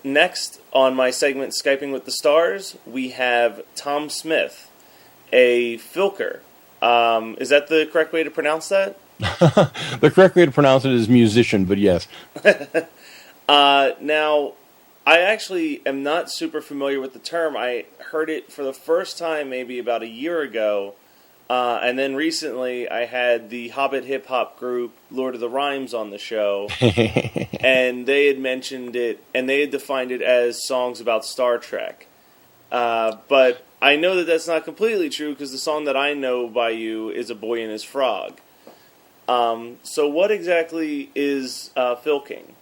Next on my segment, Skyping with the Stars, we have Tom Smith, a Filker. Is that the correct way to pronounce that? The correct way to pronounce it is musician, but yes. Now, I actually am not super familiar with the term. I heard it for the first time maybe about a year ago, and then recently I had the Hobbit hip-hop group Lord of the Rhymes on the show, and they had mentioned it, and they had defined it as songs about Star Trek. But I know that that's not completely true, because the song that I know by you is A Boy and His Frog. So what exactly is filking?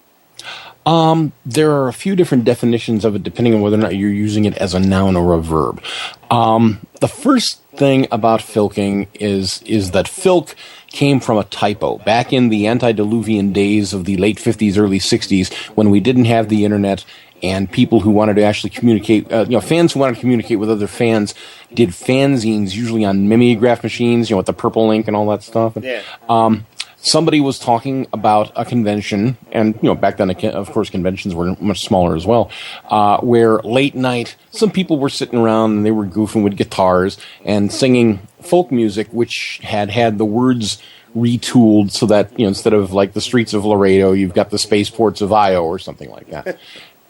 There are a few different definitions of it depending on whether or not you're using it as a noun or a verb. The first thing about filking is that filk came from a typo. Back in the antediluvian days of the late 50s, early 60s, when we didn't have the internet and people who wanted to actually communicate, fans who wanted to communicate with other fans did fanzines, usually on mimeograph machines, with the purple ink and all that stuff. Yeah. Somebody was talking about a convention, and back then, of course, conventions were much smaller as well, where late night, some people were sitting around and they were goofing with guitars and singing folk music, which had the words retooled so that, instead of like the streets of Laredo, you've got the spaceports of Io or something like that.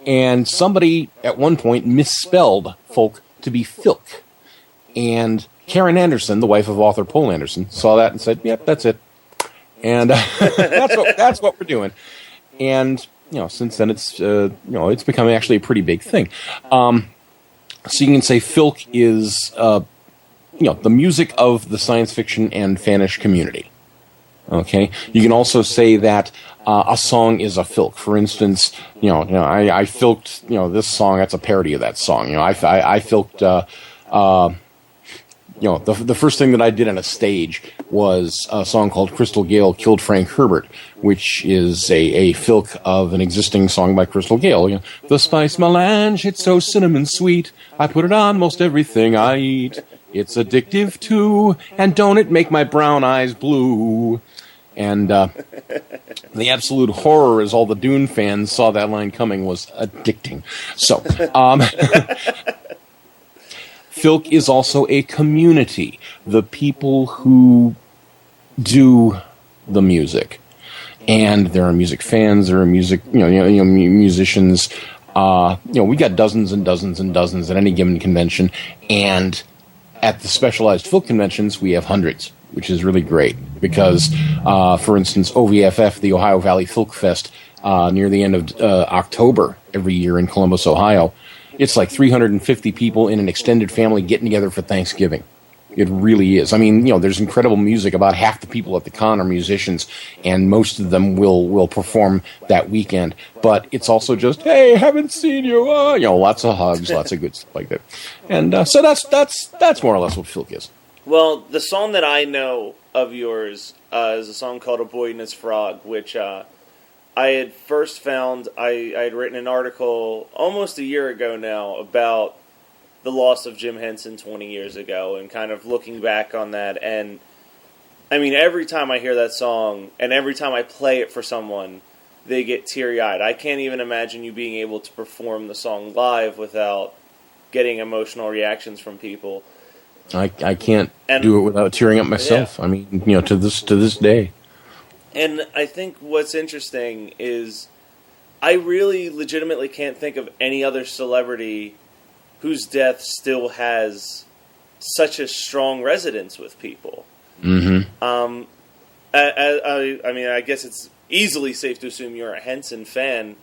And somebody at one point misspelled folk to be filk. And Karen Anderson, the wife of author Poul Anderson, saw that and said, "Yep, that's it." And that's what we're doing. And since then it's it's become actually a pretty big thing. So you can say filk is the music of the science fiction and fanish community. Okay. You can also say that a song is a filk. For instance, I filked this song. That's a parody of that song. I filked. The first thing that I did on a stage was a song called Crystal Gale Killed Frank Herbert, which is a filk of an existing song by Crystal Gale. The spice melange, it's so cinnamon sweet. I put it on most everything I eat. It's addictive too, and don't it make my brown eyes blue? And the absolute horror as all the Dune fans saw that line coming was addicting. So, filk is also a community. The people who do the music, and there are music fans, there are musicians. We got dozens and dozens and dozens at any given convention, and at the specialized filk conventions, we have hundreds, which is really great because, for instance, OVFF, the Ohio Valley Filk Fest, near the end of October every year in Columbus, Ohio. It's like 350 people in an extended family getting together for Thanksgiving. It really is. I mean, there's incredible music. About half the people at the con are musicians, and most of them will perform that weekend. But it's also just, hey, haven't seen you. Lots of hugs, lots of good stuff like that. And so that's more or less what filk is. Well, the song that I know of yours is a song called A Boy and His Frog, which I had first found. I had written an article almost a year ago now about the loss of Jim Henson 20 years ago and kind of looking back on that. And, I mean, every time I hear that song and every time I play it for someone, they get teary-eyed. I can't even imagine you being able to perform the song live without getting emotional reactions from people. I can't do it without tearing up myself. Yeah. I mean, to this day. And I think what's interesting is I really legitimately can't think of any other celebrity whose death still has such a strong resonance with people. Mm-hmm. I mean, I guess it's easily safe to assume you're a Henson fan.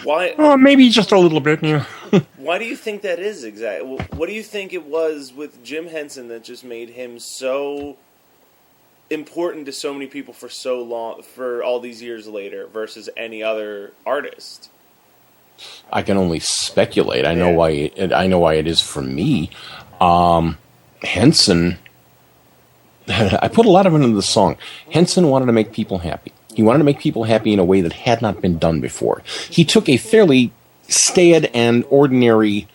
Why? Oh, maybe just a little bit. Yeah. Why do you think that is exactly? What do you think it was with Jim Henson that just made him so important to so many people for so long, for all these years later, versus any other artist? I can only speculate. I know why. I know why it is for me. Henson. I put a lot of it into the song. Henson wanted to make people happy. He wanted to make people happy in a way that had not been done before. He took a fairly staid and ordinary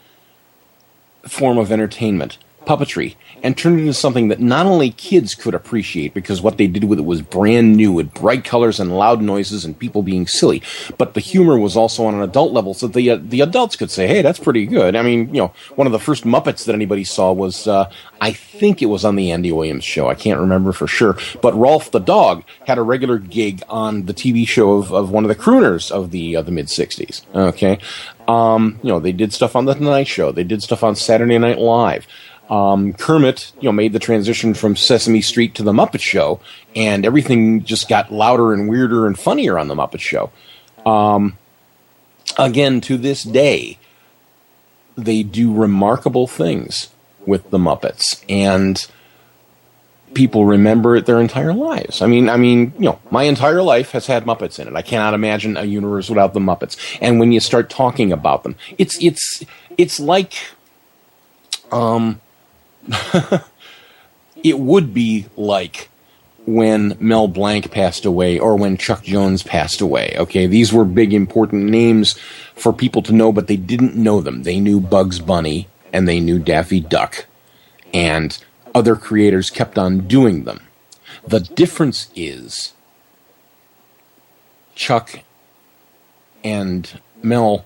form of entertainment, puppetry and turned it into something that not only kids could appreciate because what they did with it was brand new with bright colors and loud noises and people being silly, but the humor was also on an adult level so the adults could say, hey, that's pretty good. I mean, one of the first Muppets that anybody saw was, I think it was on the Andy Williams show. I can't remember for sure, but Rolf the dog had a regular gig on the TV show of one of the crooners of the mid-'60s. Okay. They did stuff on The Tonight Show. They did stuff on Saturday Night Live. Kermit, made the transition from Sesame Street to The Muppet Show, and everything just got louder and weirder and funnier on The Muppet Show. Again, to this day, they do remarkable things with the Muppets, and people remember it their entire lives. I mean, my entire life has had Muppets in it. I cannot imagine a universe without the Muppets. And when you start talking about them, it's like, it would be like when Mel Blanc passed away or when Chuck Jones passed away. Okay, these were big, important names for people to know, but they didn't know them. They knew Bugs Bunny and they knew Daffy Duck, and other creators kept on doing them. The difference is Chuck and Mel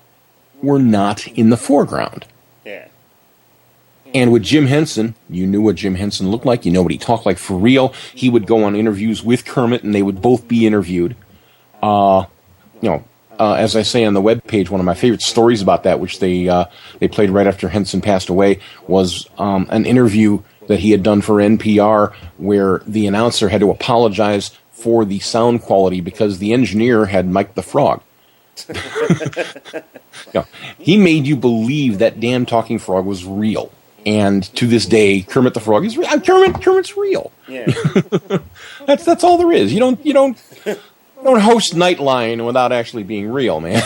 were not in the foreground. Yeah. And with Jim Henson, you knew what Jim Henson looked like. You know what he talked like for real. He would go on interviews with Kermit, and they would both be interviewed. As I say on the webpage, one of my favorite stories about that, which they played right after Henson passed away, was an interview that he had done for NPR where the announcer had to apologize for the sound quality because the engineer had mic'd the frog. He made you believe that damn talking frog was real. And to this day, Kermit the Frog is real. Kermit's real. Yeah. That's all there is. You don't host Nightline without actually being real, man.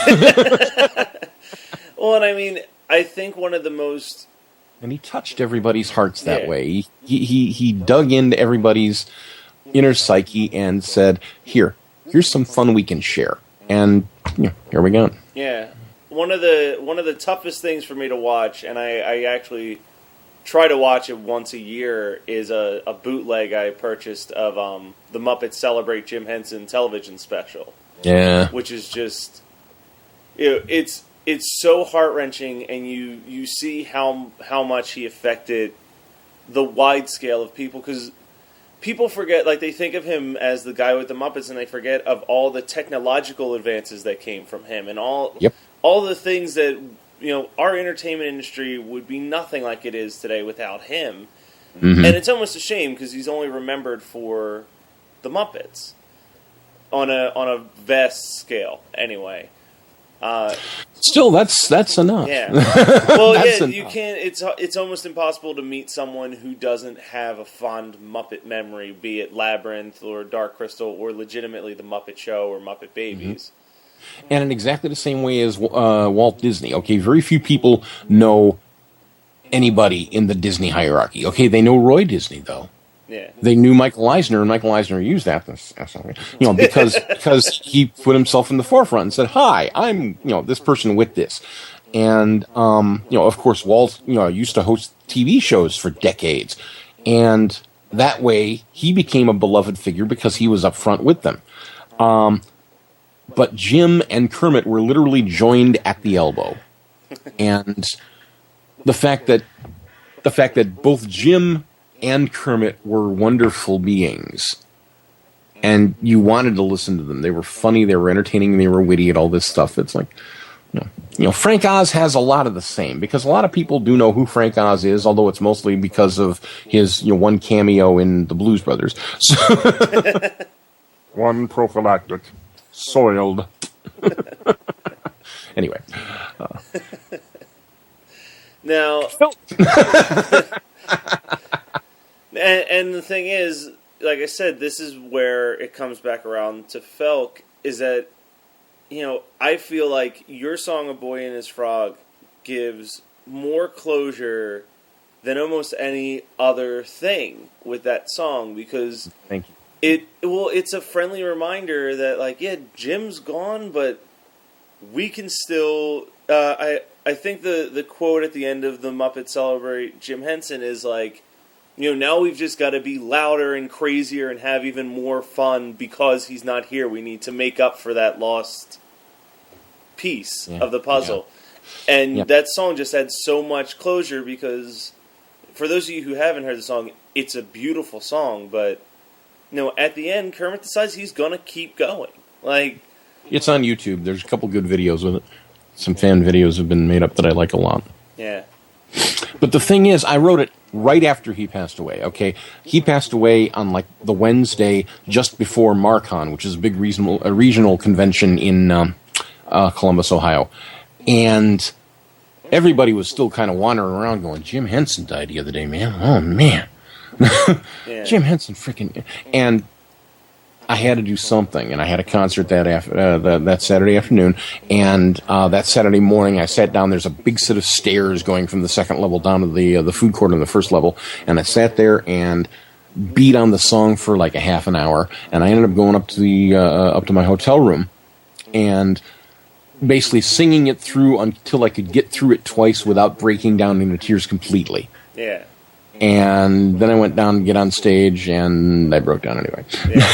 Well, and I mean, I think one of the most... And he touched everybody's hearts that way. He dug into everybody's inner psyche and said, here's some fun we can share. And here we go. Yeah. One of the toughest things for me to watch, and I actually try to watch it once a year, is a bootleg I purchased of the Muppets Celebrate Jim Henson television special. Yeah. Which is just, it's so heart-wrenching, and you see how much he affected the wide scale of people, because people forget, like, they think of him as the guy with the Muppets, and they forget of all the technological advances that came from him, and all the things that, our entertainment industry would be nothing like it is today without him. Mm-hmm. And it's almost a shame, because he's only remembered for the Muppets on a vast scale, anyway. Still, that's enough. Yeah. Well, enough. You can't. It's almost impossible to meet someone who doesn't have a fond Muppet memory, be it Labyrinth or Dark Crystal or legitimately the Muppet Show or Muppet Babies. Mm-hmm. And in exactly the same way as Walt Disney. Okay, very few people know anybody in the Disney hierarchy. Okay, they know Roy Disney though. Yeah. They knew Michael Eisner, and Michael Eisner used that, because he put himself in the forefront and said, "Hi, I'm this person with this," and of course, Walt used to host TV shows for decades, and that way he became a beloved figure because he was up front with them. But Jim and Kermit were literally joined at the elbow, and the fact that both Jim and Kermit were wonderful beings, and you wanted to listen to them. They were funny, they were entertaining, they were witty, and all this stuff. It's like, Frank Oz has a lot of the same, because a lot of people do know who Frank Oz is, although it's mostly because of his one cameo in the Blues Brothers. One prophylactic, soiled. Anyway. Now... And the thing is, like I said, this is where it comes back around to Felk, is that, I feel like your song, A Boy and His Frog, gives more closure than almost any other thing with that song, because Thank you. It's a friendly reminder that, like, Jim's gone, but we can still. I think the quote at the end of the Muppet Celebrate Jim Henson is like, now we've just got to be louder and crazier and have even more fun because he's not here. We need to make up for that lost piece of the puzzle. Yeah. And that song just adds so much closure because, for those of you who haven't heard the song, it's a beautiful song, but at the end, Kermit decides he's going to keep going. Like, it's on YouTube. There's a couple good videos with it. Some fan videos have been made up that I like a lot. Yeah. But the thing is, I wrote it right after he passed away, okay? He passed away on, like, the Wednesday just before MarCon, which is a big regional convention in Columbus, Ohio. And everybody was still kind of wandering around going, Jim Henson died the other day, man. Oh, man. Jim Henson freaking... And I had to do something, and I had a concert that Saturday afternoon, and that Saturday morning I sat down. There's a big set of stairs going from the second level down to the food court on the first level, and I sat there and beat on the song for like a half an hour, and I ended up going up to my hotel room and basically singing it through until I could get through it twice without breaking down into tears completely. Yeah. And then I went down to get on stage, and I broke down anyway. Yeah.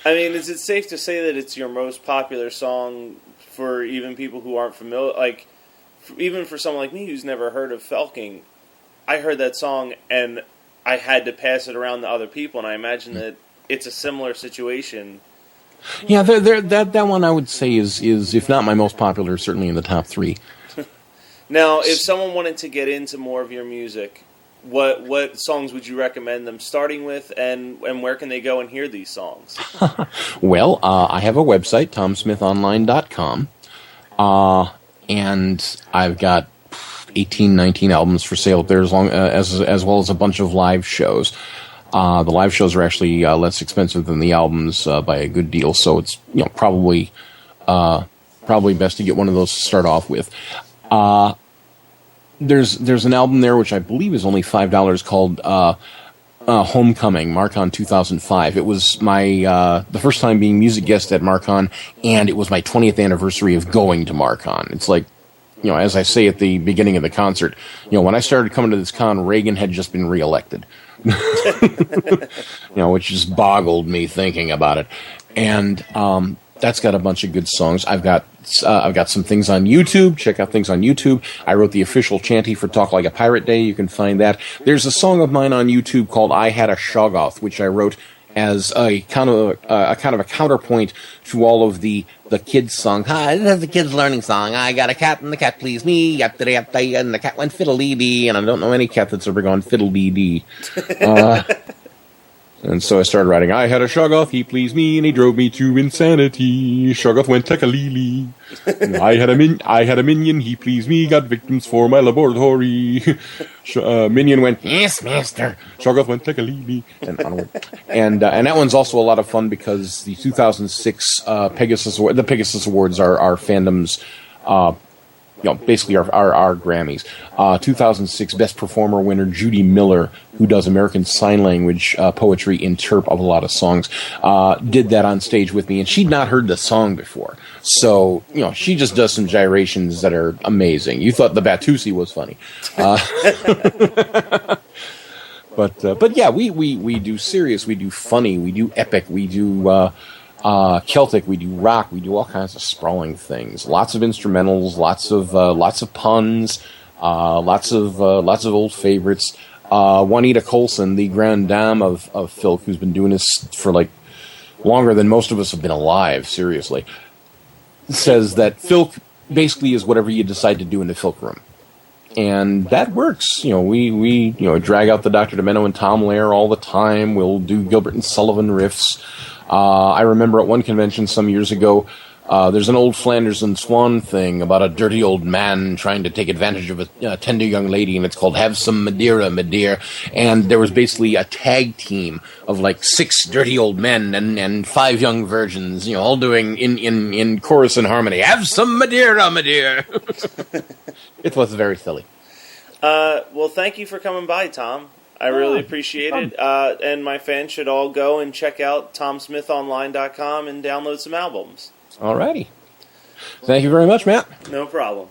I mean, is it safe to say that it's your most popular song for even people who aren't familiar? Like, even for someone like me who's never heard of Felking, I heard that song, and I had to pass it around to other people, and I imagine that it's a similar situation. Yeah, that one I would say is, if not my most popular, certainly in the top 3. Now, if someone wanted to get into more of your music, what songs would you recommend them starting with, and where can they go and hear these songs? Well, I have a website, tomsmithonline.com, and I've got 18, 19 albums for sale up there, as well as a bunch of live shows. The live shows are actually less expensive than the albums by a good deal, so it's probably best to get one of those to start off with. There's an album there which I believe is only $5 called Homecoming, MarCon 2005. It was my the first time being music guest at MarCon, and it was my 20th anniversary of going to MarCon. It's like, as I say at the beginning of the concert, when I started coming to this con, Reagan had just been reelected. Which just boggled me thinking about it. And that's got a bunch of good songs. I've got some things on YouTube. Check out things on YouTube. I wrote the official chanty for Talk Like a Pirate Day. You can find that. There's a song of mine on YouTube called I Had a Shoggoth, which I wrote as a kind of a counterpoint to all of the kids' songs. Hi, this is the kids' learning song. I got a cat and the cat pleased me, and the cat went fiddle-dee-dee, and I don't know any cat that's ever gone fiddle-dee-dee. And so I started writing, I had a Shoggoth, he pleased me, and he drove me to insanity. Shoggoth went tekalili. I had a minion, he pleased me, got victims for my laboratory. Minion went, yes, master. Shoggoth went tekalili. And onward. And that one's also a lot of fun because the 2006 Pegasus Awards are fandom's basically our Grammys. 2006 Best Performer winner Judy Miller, who does American Sign Language poetry in terp of a lot of songs, did that on stage with me, and she'd not heard the song before. So, she just does some gyrations that are amazing. You thought the Batusi was funny. But yeah, we do serious, we do funny, we do epic, we do Celtic, we do rock, we do all kinds of sprawling things. Lots of instrumentals, lots of puns, lots of old favorites. Juanita Colson, the grande dame of Filk, who's been doing this for like longer than most of us have been alive, seriously, says that Filk basically is whatever you decide to do in the Filk room. And that works. We drag out the Dr. Demento and Tom Lehrer all the time. We'll do Gilbert and Sullivan riffs. I remember at one convention some years ago, there's an old Flanders and Swan thing about a dirty old man trying to take advantage of a tender young lady, and it's called Have Some Madeira, my dear. And there was basically a tag team of like 6 dirty old men and 5 young virgins, all doing in chorus and harmony, Have some Madeira, my dear. It was very silly. Well, thank you for coming by, Tom. I really appreciate it. And my fans should all go and check out TomSmithOnline.com and download some albums. Alrighty. Thank you very much, Matt. No problem.